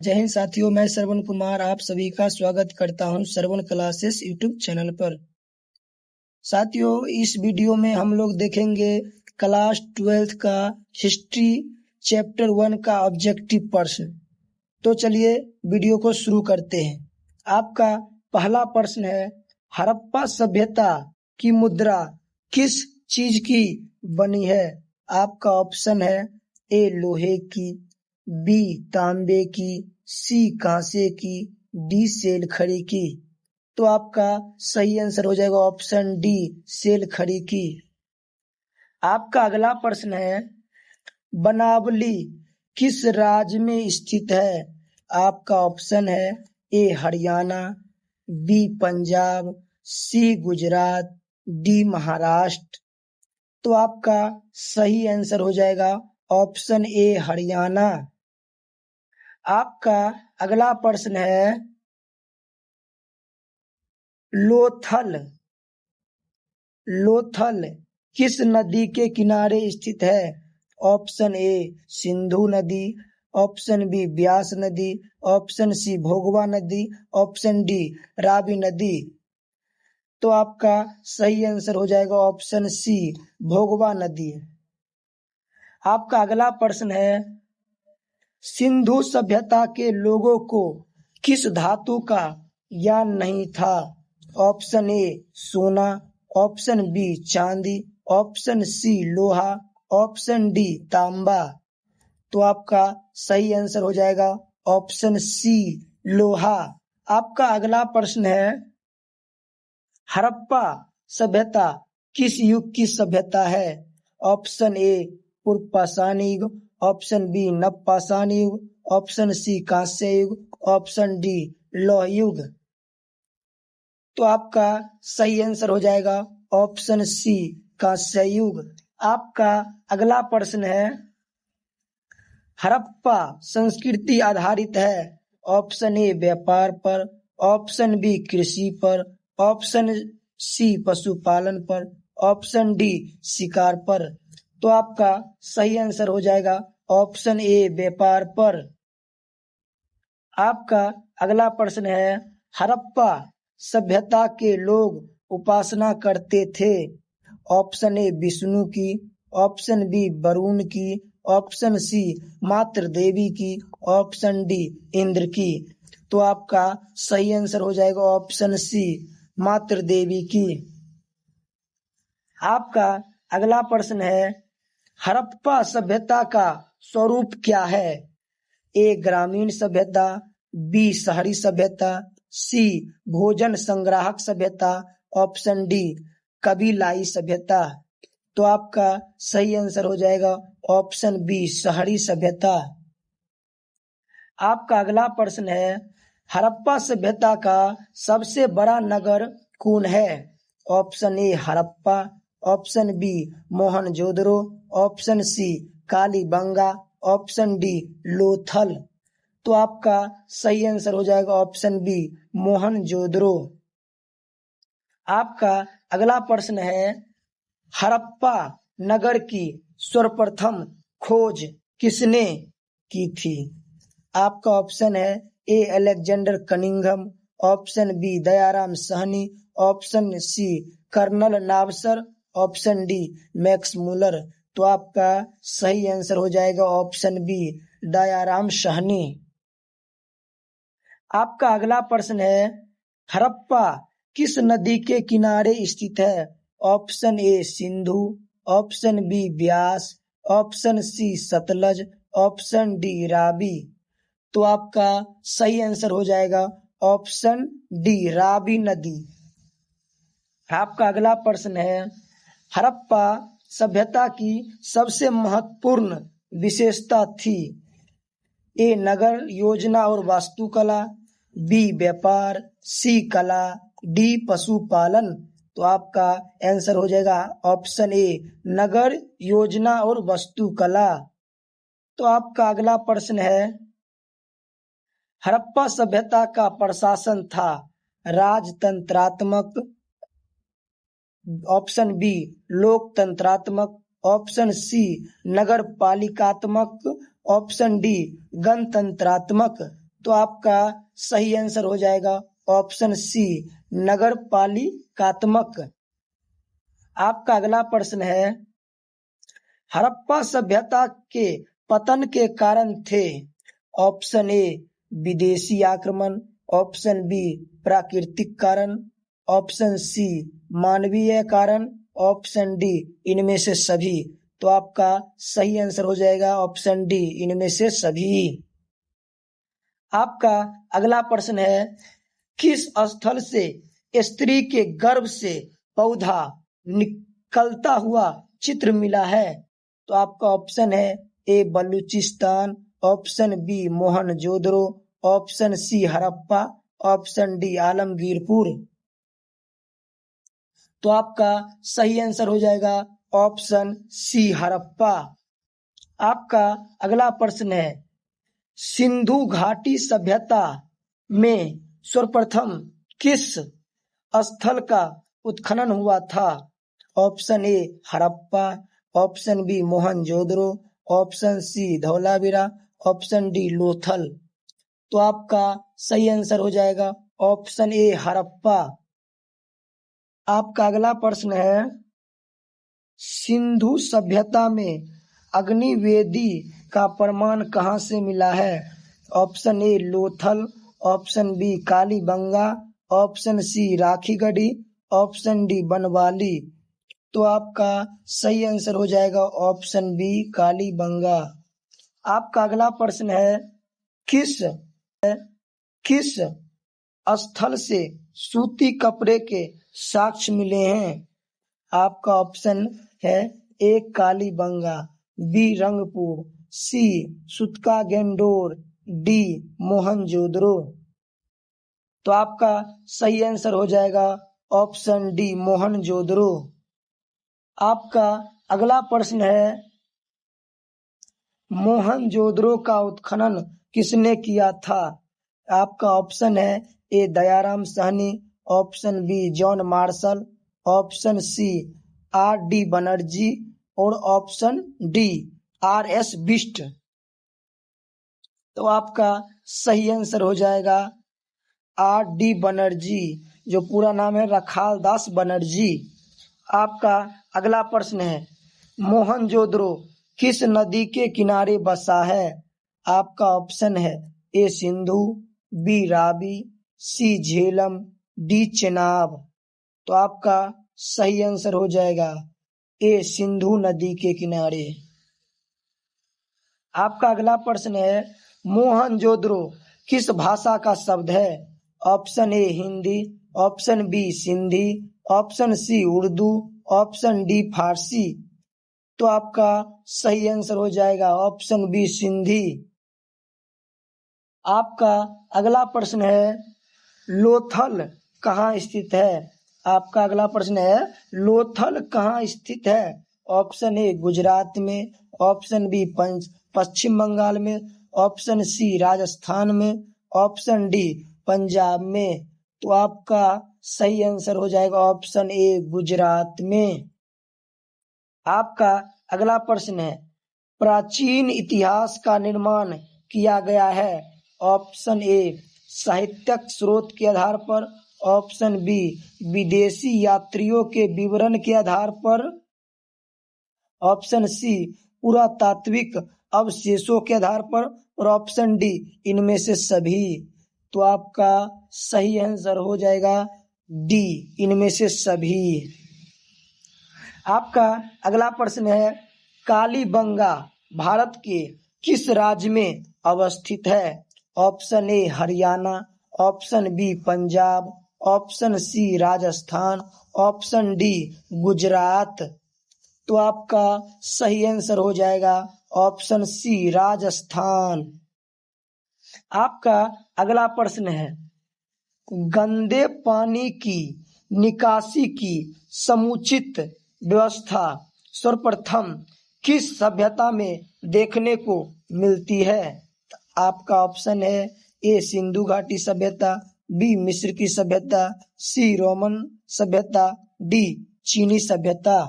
जय हिंद साथियों, मैं श्रवण कुमार आप सभी का स्वागत करता हूं श्रवण क्लासेस यूट्यूब चैनल पर। साथियों, इस वीडियो में हम लोग देखेंगे क्लास 12th का हिस्ट्री चैप्टर 1 का ऑब्जेक्टिव प्रश्न। तो चलिए वीडियो को शुरू करते हैं। आपका पहला प्रश्न है, हड़प्पा सभ्यता की मुद्रा किस चीज की बनी है? आपका ऑप्शन है ए लोहे की, बी तांबे की, सी कांसे की, डी सेल खड़ी की। तो आपका सही आंसर हो जाएगा ऑप्शन डी सेल खड़ी की। आपका अगला प्रश्न है, बनावली किस राज्य में स्थित है? आपका ऑप्शन है ए हरियाणा, बी पंजाब, सी गुजरात, डी महाराष्ट्र। तो आपका सही आंसर हो जाएगा ऑप्शन ए हरियाणा। आपका अगला प्रश्न है, लोथल किस नदी के किनारे स्थित है? ऑप्शन ए सिंधु नदी, ऑप्शन बी ब्यास नदी, ऑप्शन सी भोगवा नदी, ऑप्शन डी रावी नदी। तो आपका सही आंसर हो जाएगा ऑप्शन सी भोगवा नदी। आपका अगला प्रश्न है, सिंधु सभ्यता के लोगों को किस धातु का ज्ञान नहीं था? ऑप्शन ए सोना, ऑप्शन बी चांदी, ऑप्शन सी लोहा, ऑप्शन डी तांबा। तो आपका सही आंसर हो जाएगा ऑप्शन सी लोहा। आपका अगला प्रश्न है, हड़प्पा सभ्यता किस युग की सभ्यता है? ऑप्शन ए पूर्व पाषाण युग, ऑप्शन बी नव पाषाण युग, ऑप्शन सी कांस्य युग, ऑप्शन डी लौह युग। तो आपका सही आंसर हो जाएगा ऑप्शन सी कांस्य युग। आपका अगला प्रश्न है, हड़प्पा संस्कृति आधारित है? ऑप्शन ए व्यापार पर, ऑप्शन बी कृषि पर, ऑप्शन सी पशुपालन पर, ऑप्शन डी शिकार पर। तो आपका सही आंसर हो जाएगा ऑप्शन ए व्यापार पर। आपका अगला प्रश्न है, हड़प्पा सभ्यता के लोग उपासना करते थे? ऑप्शन ए विष्णु की, ऑप्शन बी वरुण की, ऑप्शन सी मातृ देवी की, ऑप्शन डी इंद्र की। तो आपका सही आंसर हो जाएगा ऑप्शन सी मातृ देवी की। आपका अगला प्रश्न है, हड़प्पा सभ्यता का स्वरूप क्या है? ए ग्रामीण सभ्यता, बी शहरी सभ्यता, सी भोजन संग्राहक सभ्यता, ऑप्शन डी कबीलाई सभ्यता। तो आपका सही आंसर हो जाएगा ऑप्शन बी शहरी सभ्यता। आपका अगला प्रश्न है, हड़प्पा सभ्यता का सबसे बड़ा नगर कौन है? Option A Harappa, option B Mohenjodaro, option C Kalibangan, option D Lothal. तो आपका सही आंसर हो जाएगा ऑप्शन बी मोहनजोदड़ो। आपका अगला प्रश्न है, हड़प्पा नगर की सर्वप्रथम खोज किसने की थी? आपका ऑप्शन है A Alexander Cunningham, option B Dayaram Sahni, option C colonel नावसर, ऑप्शन डी मैक्स मुलर। तो आपका सही आंसर हो जाएगा ऑप्शन बी दयाराम साहनी। आपका अगला प्रश्न है, हड़प्पा किस नदी के किनारे स्थित है? Option A Sindhu, option B Beas, option C Sutlej, option D Ravi. तो आपका सही आंसर हो जाएगा ऑप्शन डी रावी नदी। आपका अगला प्रश्न है, हड़प्पा सभ्यता की सबसे महत्वपूर्ण विशेषता थी? ए नगर योजना और वास्तुकला, बी व्यापार, सी कला, डी पशुपालन। तो आपका आंसर हो जाएगा ऑप्शन ए नगर योजना और वास्तुकला। तो आपका अगला प्रश्न है, हड़प्पा सभ्यता का प्रशासन था राजतंत्रात्मक, ऑप्शन बी लोकतंत्रात्मक, ऑप्शन सी नगर पालिकात्मक, ऑप्शन डी गणतंत्रात्मक। तो आपका सही आंसर हो जाएगा ऑप्शन सी, नगर पालिकात्मक। आपका अगला प्रश्न है, हड़प्पा सभ्यता के पतन के कारण थे। ऑप्शन ए विदेशी आक्रमण, ऑप्शन बी प्राकृतिक कारण, ऑप्शन सी मानवीय कारण, ऑप्शन डी इनमें से सभी। तो आपका सही आंसर हो जाएगा ऑप्शन डी, इनमें से सभी। आपका अगला प्रश्न है, किस स्थल से स्त्री के गर्भ से पौधा निकलता हुआ चित्र मिला है? तो आपका ऑप्शन है A Baluchistan, option B Mohenjodaro, option C Harappa, option D Alamgirpur. तो आपका सही आंसर हो जाएगा ऑप्शन सी हड़प्पा। आपका अगला प्रश्न है, सिंधु घाटी सभ्यता में सर्वप्रथम किस स्थल का उत्खनन हुआ था? Option A Harappa, option B Mohenjodaro, option C Dholavira, option D Lothal. तो आपका सही आंसर हो जाएगा ऑप्शन ए हड़प्पा। आपका अगला प्रश्न है, सिंधु सभ्यता में अग्निवेदी का प्रमाण कहाँ से मिला है? Option A Lothal, option B Kalibangan, option C Rakhigarhi, option D Banawali. तो आपका सही आंसर हो जाएगा ऑप्शन बी कालीबंगा। आपका अगला प्रश्न है, किस स्थल से सूती कपड़े के साक्ष्य मिले हैं? आपका ऑप्शन है ए कालीबंगा, बी रंगपुर, सी सुतका गेंडोर, डी मोहनजोदड़ो। तो आपका सही आंसर हो जाएगा ऑप्शन डी मोहनजोदड़ो। आपका अगला प्रश्न है, मोहनजोदड़ो का उत्खनन किसने किया था? आपका ऑप्शन है A Dayaram Sahni, option B John Marshall, option C R D Banerji और option D R S Bisht. तो आपका सही आंसर हो जाएगा आर डी बनर्जी, जो पूरा नाम है रखाल दास बनर्जी। आपका अगला प्रश्न है, मोहनजोदड़ो किस नदी के किनारे बसा है? आपका ऑप्शन है ए सिंधु, बी रावी, सी झेलम, डी चेनाब। तो आपका सही आंसर हो जाएगा ए सिंधु नदी के किनारे। आपका अगला प्रश्न है, मोहनजोदड़ो किस भाषा का शब्द है? Option A Hindi, option B Sindhi, option C Urdu, option D Farsi. तो आपका सही आंसर हो जाएगा ऑप्शन बी सिंधी। आपका अगला प्रश्न है, लोथल कहाँ स्थित है? आपका अगला प्रश्न है, लोथल कहाँ स्थित है? ऑप्शन ए गुजरात में, ऑप्शन बी पश्चिम बंगाल में, ऑप्शन सी राजस्थान में, ऑप्शन डी पंजाब में। तो आपका सही आंसर हो जाएगा ऑप्शन ए गुजरात में। आपका अगला प्रश्न है, प्राचीन इतिहास का निर्माण किया गया है? ऑप्शन ए साहित्यिक स्रोत के आधार पर, ऑप्शन बी विदेशी यात्रियों के विवरण के आधार पर, ऑप्शन सी पुरातात्विक अवशेषों के आधार पर और ऑप्शन डी इनमें से सभी। तो आपका सही आंसर हो जाएगा डी, इनमें से सभी। आपका अगला प्रश्न है, कालीबंगा भारत के किस राज्य में अवस्थित है? Option A Haryana, option B Punjab, option C Rajasthan, option D Gujarat. तो आपका सही आंसर हो जाएगा ऑप्शन सी राजस्थान। आपका अगला प्रश्न है, गंदे पानी की निकासी की समुचित व्यवस्था सर्वप्रथम किस सभ्यता में देखने को मिलती है? आपका ऑप्शन है ए सिंधु घाटी सभ्यता, बी मिस्र की सभ्यता, सी रोमन सभ्यता, डी चीनी सभ्यता।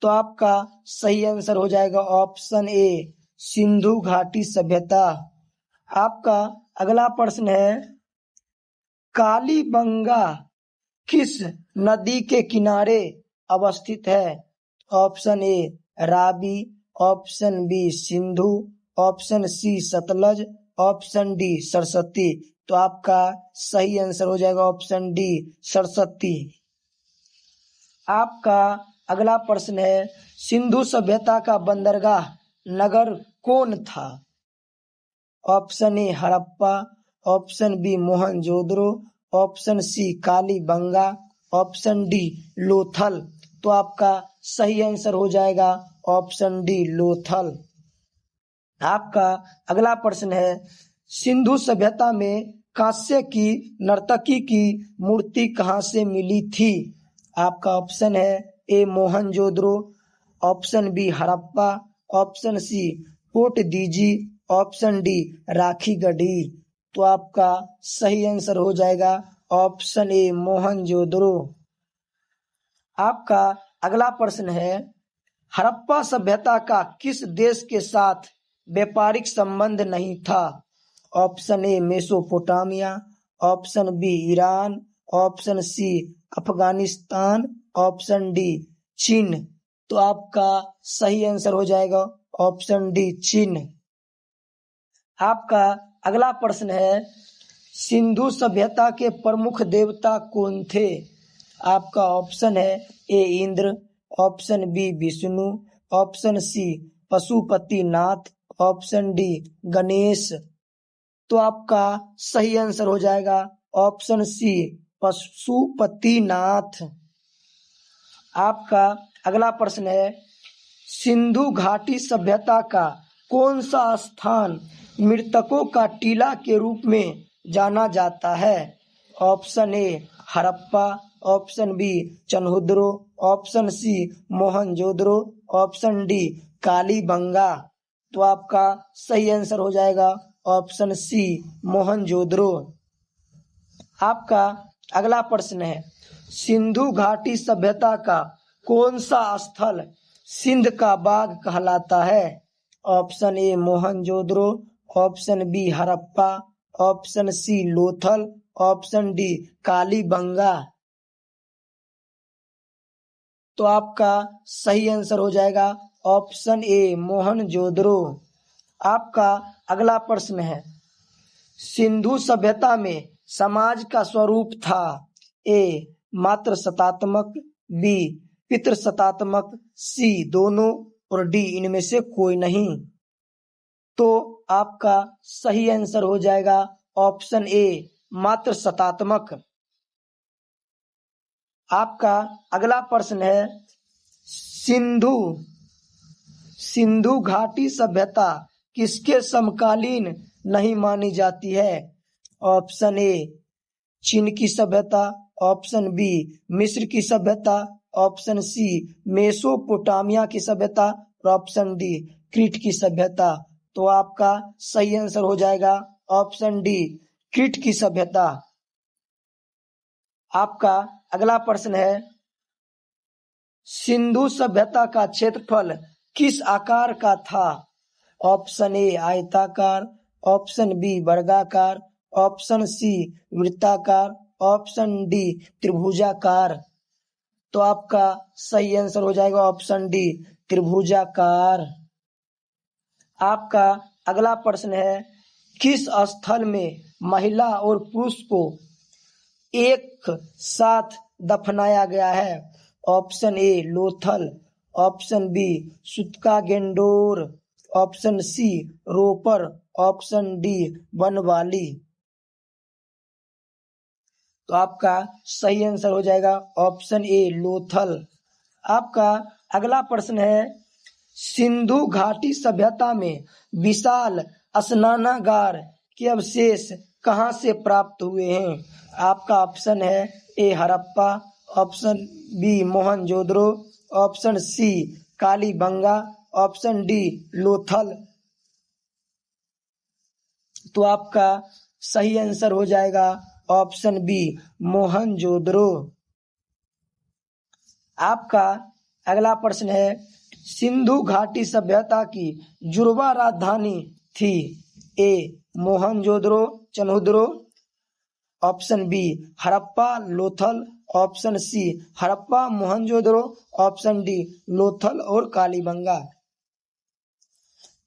तो आपका सही आंसर हो जाएगा ऑप्शन ए सिंधु घाटी सभ्यता। आपका अगला प्रश्न है, कालीबंगा किस नदी के किनारे अवस्थित है? Option A Ravi, option B Sindhu, option C Sutlej, option D Saraswati. तो आपका सही आंसर हो जाएगा ऑप्शन डी सरस्वती। आपका अगला प्रश्न है, सिंधु सभ्यता का बंदरगाह नगर कौन था? Option A Harappa, option B Mohenjodaro, option C Kalibangan, option D Lothal. तो आपका सही आंसर हो जाएगा ऑप्शन डी लोथल। आपका अगला प्रश्न है, सिंधु सभ्यता में कांस्य की नर्तकी की मूर्ति कहाँ से मिली थी? आपका ऑप्शन है A Mohenjodaro, option B Harappa, option C पोटदीजी, ऑप्शन डी राखीगढ़ी। तो आपका सही आंसर हो जाएगा ऑप्शन ए मोहनजोदड़ो। आपका अगला प्रश्न है, हड़प्पा सभ्यता का किस देश के साथ व्यापारिक संबंध नहीं था? Option A Mesopotamia, option B Iran, option C Afghanistan, option D चीन। तो आपका सही आंसर हो जाएगा ऑप्शन डी चीन। आपका अगला प्रश्न है, सिंधु सभ्यता के प्रमुख देवता कौन थे? आपका ऑप्शन है A Indra, option B Vishnu, option C Pashupatinath, option D Ganesh. तो आपका सही आंसर हो जाएगा ऑप्शन सी पशुपतिनाथ। आपका अगला प्रश्न है, सिंधु घाटी सभ्यता का कौन सा स्थान मृतकों का टीला के रूप में जाना जाता है? Option A Harappa, option B Chanhudaro, option C Mohenjodaro, option D Kalibangan. तो आपका सही आंसर हो जाएगा ऑप्शन सी मोहनजोदड़ो। आपका अगला प्रश्न है, सिंधु घाटी सभ्यता का कौन सा स्थल सिंध का बाग कहलाता है? Option A Mohenjodaro, option B Harappa, option C Lothal, option D Kalibangan. तो आपका सही आंसर हो जाएगा ऑप्शन ए मोहनजोदड़ो। आपका अगला प्रश्न है, सिंधु सभ्यता में समाज का स्वरूप था ए मात्र सत्तात्मक, बी पितृसत्तात्मक, सी दोनों और डी इनमें से कोई नहीं। तो आपका सही आंसर हो जाएगा ऑप्शन ए मात्र सत्तात्मक। आपका अगला प्रश्न है, सिंधु घाटी सभ्यता किसके समकालीन नहीं मानी जाती है? ऑप्शन ए चीन की सभ्यता, ऑप्शन बी मिस्र की सभ्यता, ऑप्शन सी मेसोपोटामिया की सभ्यता और ऑप्शन डी क्रीट की सभ्यता। तो आपका सही आंसर हो जाएगा ऑप्शन डी क्रीट की सभ्यता। आपका अगला प्रश्न है, सिंधु सभ्यता का क्षेत्रफल किस आकार का था? ऑप्शन ए आयताकार, ऑप्शन बी वर्गाकार, ऑप्शन सी वृत्ताकार, ऑप्शन डी त्रिभुजाकार। तो आपका सही आंसर हो जाएगा ऑप्शन डी त्रिभुजाकार। आपका अगला प्रश्न है, किस स्थल में महिला और पुरुष को एक साथ दफनाया गया है? Option A Lothal, option B Sutkagen Dor, option C Ropar, option D Banawali. तो आपका सही आंसर हो जाएगा ऑप्शन ए लोथल। आपका अगला प्रश्न है, सिंधु घाटी सभ्यता में विशाल स्नानागार के अवशेष कहाँ से प्राप्त हुए हैं? आपका ऑप्शन है A Harappa, option B Mohenjodaro, option C Kalibangan, option D Lothal. तो आपका सही आंसर हो जाएगा ऑप्शन बी मोहनजोदड़ो। आपका अगला प्रश्न है, सिंधु घाटी सभ्यता की जुड़वा राजधानी थी A Mohenjodaro Chanhudaro, option B Harappa Lothal, option C Harappa Mohenjodaro, option D Lothal और कालीबंगा।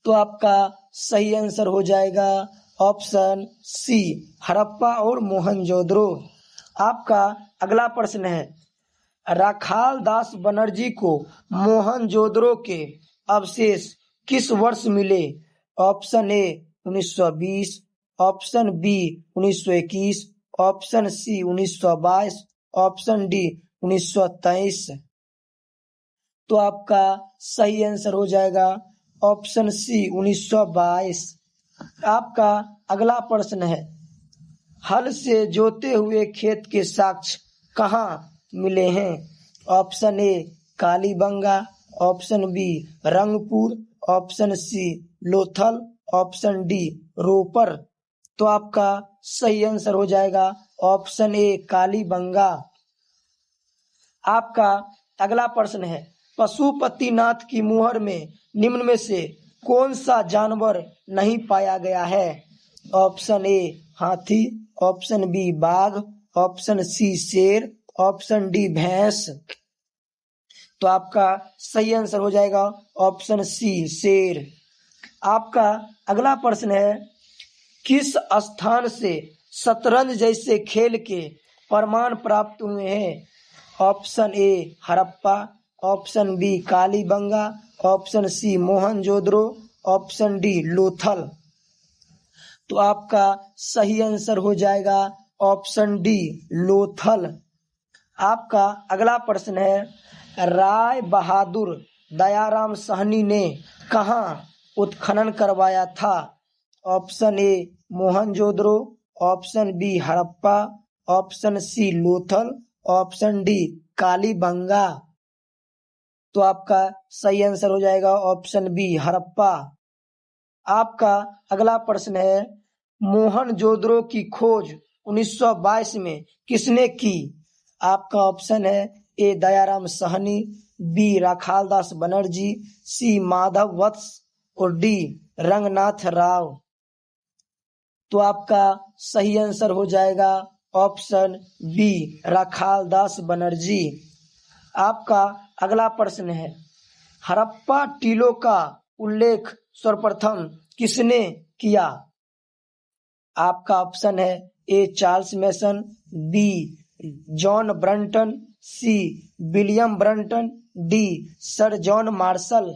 तो आपका सही आंसर हो जाएगा ऑप्शन सी हड़प्पा और मोहनजोदड़ो। आपका अगला प्रश्न है, राखाल दास बनर्जी को मोहनजोदड़ो के अवशेष किस वर्ष मिले? Option A 1920, option B 1921, option C 1922, option D 1923। तो आपका सही आंसर हो जाएगा ऑप्शन सी 1922। आपका अगला प्रश्न है, हल से जोते हुए खेत के साक्ष्य कहाँ मिले हैं? Option A Kalibanga, option B Rangpur, option C Lothal, option D Ropar. तो आपका सही आंसर हो जाएगा ऑप्शन ए कालीबंगा। आपका अगला प्रश्न है, पशुपतिनाथ की मुहर में निम्न में से कौन सा जानवर नहीं पाया गया है? ऑप्शन ए हाथी, ऑप्शन बी बाघ, ऑप्शन सी शेर, ऑप्शन डी भैंस। तो आपका सही आंसर हो जाएगा ऑप्शन सी शेर। आपका अगला प्रश्न है, किस स्थान से शतरंज जैसे खेल के प्रमाण प्राप्त हुए हैं? Option A Harappa, option B Kalibangan, option C Mohenjodaro, option D Lothal. तो आपका सही आंसर हो जाएगा ऑप्शन डी लोथल। आपका अगला प्रश्न है, राय बहादुर दयाराम साहनी ने कहाँ उत्खनन करवाया था? Option A Mohenjodaro, option B Harappa, option C Lothal, option D Kalibangan. तो आपका सही आंसर हो जाएगा ऑप्शन बी हड़प्पा। आपका अगला प्रश्न है, मोहनजोदड़ो की खोज 1922 में किसने की? आपका ऑप्शन है ए दयाराम साहनी, बी राखाल दास बनर्जी, सी माधव वत्स और डी रंगनाथ राव। तो आपका सही आंसर हो जाएगा ऑप्शन बी राखाल दास बनर्जी। आपका अगला प्रश्न है, हड़प्पा टीलों का उल्लेख सर्वप्रथम किसने किया? आपका ऑप्शन है A Charles Masson, B John Brunton, C William Brunton, D sir John Marshall.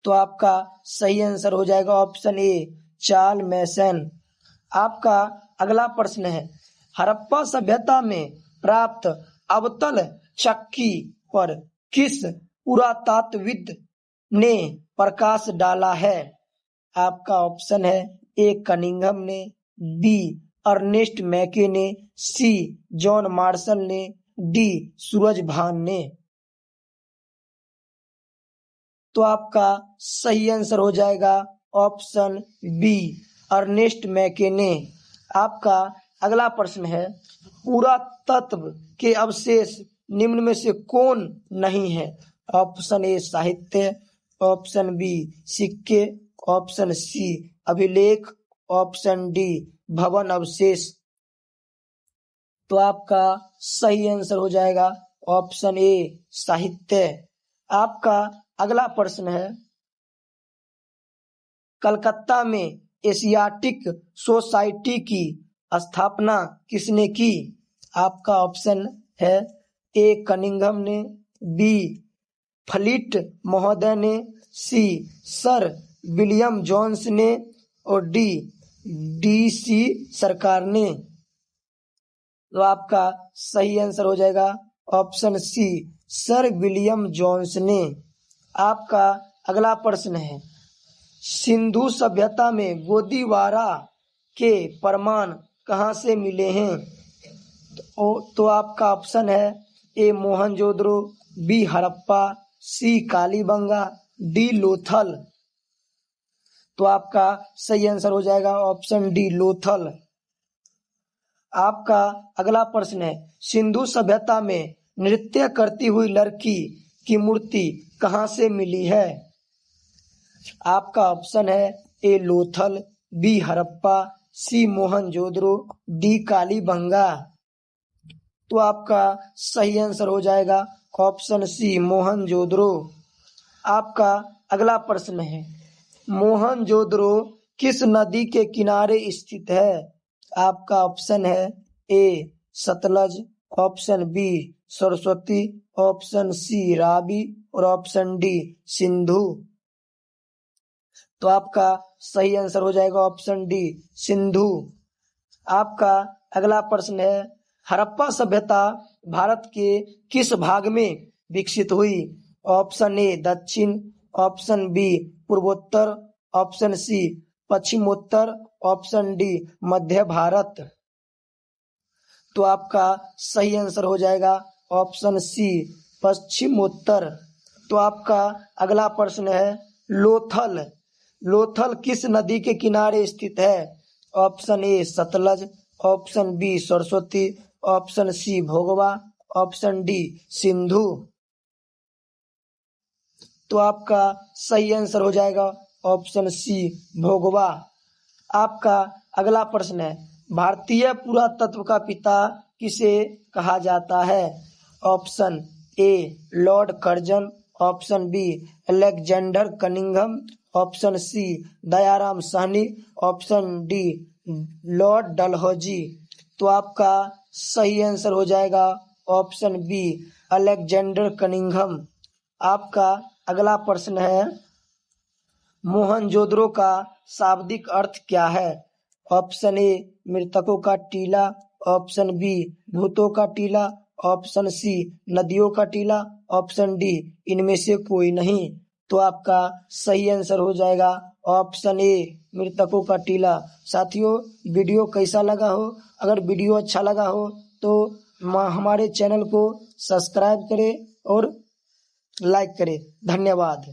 तो आपका सही आंसर हो जाएगा ऑप्शन ए चार्ल्स मैसन। आपका अगला प्रश्न है, हड़प्पा सभ्यता में प्राप्त अवतल चक्की पर किस पुरातत्वविद ने प्रकाश डाला है? आपका ऑप्शन है ए कनिंघम ने, बी अर्नेस्ट मैके ने, सी जॉन मार्शल ने, डी सूरज भान ने। तो आपका सही आंसर हो जाएगा ऑप्शन बी अर्नेस्ट मैके ने। आपका अगला प्रश्न है, पुरातत्व के अवशेष निम्न में से कौन नहीं है? ऑप्शन ए साहित्य, ऑप्शन बी सिक्के, ऑप्शन सी अभिलेख, ऑप्शन डी भवन अवशेष। तो आपका सही आंसर हो जाएगा ऑप्शन ए साहित्य। आपका अगला प्रश्न है, कलकत्ता में एशियाटिक सोसाइटी की स्थापना किसने की? आपका ऑप्शन है ए कनिंघम ने, बी फ्लीट महोदय ने, सी सर विलियम जोन्स ने और डी सी सरकार ने। तो आपका सही आंसर हो जाएगा option C sir William Jones ने। आपका अगला प्रश्न है, सिंधु सभ्यता में गोदीवारा के प्रमाण कहाँ से मिले हैं? तो आपका ऑप्शन है A Mohenjodaro, B Harappa, C Kalibangan, D Lothal. तो आपका सही आंसर हो जाएगा ऑप्शन डी लोथल। आपका अगला प्रश्न है, सिंधु सभ्यता में नृत्य करती हुई लड़की की मूर्ति कहाँ से मिली है? आपका ऑप्शन है ए लोथल, बी हड़प्पा, सी मोहनजोदड़ो, डी कालीबंगा। तो आपका सही आंसर हो जाएगा ऑप्शन सी मोहनजोदड़ो। आपका अगला प्रश्न है, मोहनजोदड़ो किस नदी के किनारे स्थित है? आपका ऑप्शन है A Sutlej, option B Saraswati, option C Ravi और ऑप्शन डी सिंधु। तो आपका सही आंसर हो जाएगा ऑप्शन डी सिंधु। आपका अगला प्रश्न है, हड़प्पा सभ्यता भारत के किस भाग में विकसित हुई? ऑप्शन ए दक्षिण, ऑप्शन बी पूर्वोत्तर, ऑप्शन सी पश्चिमोत्तर, ऑप्शन डी मध्य भारत। तो आपका सही आंसर हो जाएगा ऑप्शन सी पश्चिमोत्तर। तो आपका अगला प्रश्न है, लोथल, लोथल किस नदी के किनारे स्थित है? Option A Sutlej, option B Saraswati, option C Bhogava, option D Sindhu. तो आपका सही आंसर हो जाएगा ऑप्शन सी भोगवा। आपका अगला प्रश्न है, भारतीय पुरातत्व का पिता किसे कहा जाता है? Option A lord Curzon, option B Alexander Cunningham, option C Dayaram Sahni, option D lord Dalhousie. तो आपका सही आंसर हो जाएगा ऑप्शन बी अलेक्जेंडर कनिंघम। आपका अगला प्रश्न है, मोहनजोदड़ो का शाब्दिक अर्थ क्या है? ऑप्शन ए मृतकों का टीला, ऑप्शन बी भूतों का टीला, ऑप्शन सी नदियों का टीला, ऑप्शन डी इनमें से कोई नहीं। तो आपका सही आंसर हो जाएगा ऑप्शन ए मृतकों का टीला। साथियों, वीडियो कैसा लगा हो? अगर वीडियो अच्छा लगा हो तो हमारे चैनल को सब्सक्राइब करें और लाइक करें। धन्यवाद।